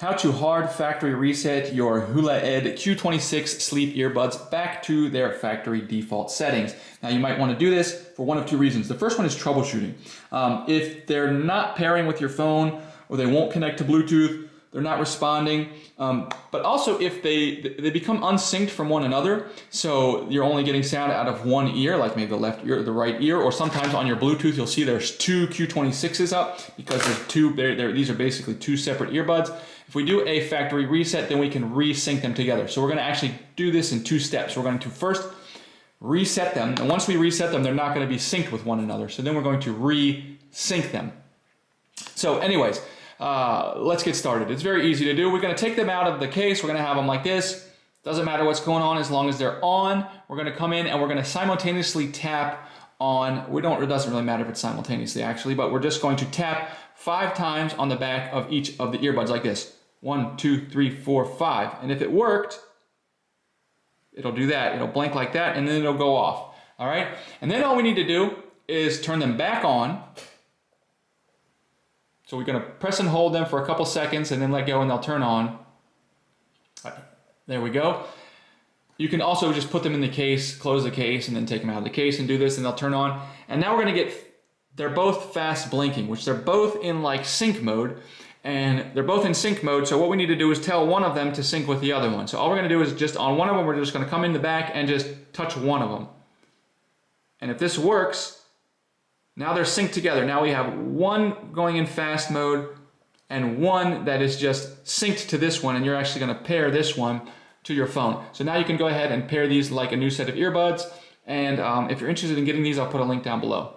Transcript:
how to hard factory reset your Hulaed Q26 sleep earbuds back to their factory default settings. Now you might want to do this for one of two reasons. The first one is troubleshooting. If they're not pairing with your phone or they won't connect to Bluetooth, they're not responding, but also if they become unsynced from one another, so you're only getting sound out of one ear, like maybe the left ear or the right ear, or sometimes on your Bluetooth you'll see there's two Q26s up because there's two. These are basically two separate earbuds. If we do a factory reset, then we can resync them together. So we're going to actually do this in two steps. We're going to first reset them, and once we reset them, they're not going to be synced with one another. So then we're going to resync them. So anyways, let's get started. It's very easy to do. We're going to take them out of the case. We're going to have them like this. Doesn't matter what's going on as long as they're on. We're going to come in and we're going to simultaneously tap on, it doesn't really matter if it's simultaneously actually, but we're just going to tap 5 times on the back of each of the earbuds like this. 1, 2, 3, 4, 5. And if it worked, it'll do that. It'll blink like that and then it'll go off. All right. And then all we need to do is turn them back on. So we're going to press and hold them for a couple seconds and then let go and they'll turn on. There we go. You can also just put them in the case, close the case, and then take them out of the case and do this and they'll turn on. And now we're going to get, they're both fast blinking, which they're both in like sync mode. And they're both in sync mode, so what we need to do is tell one of them to sync with the other one. So all we're going to do is just on one of them, we're just going to come in the back and just touch one of them. And if this works, now they're synced together. Now we have one going in fast mode and one that is just synced to this one, and you're actually going to pair this one to your phone. So now you can go ahead and pair these like a new set of earbuds. And if you're interested in getting these, I'll put a link down below.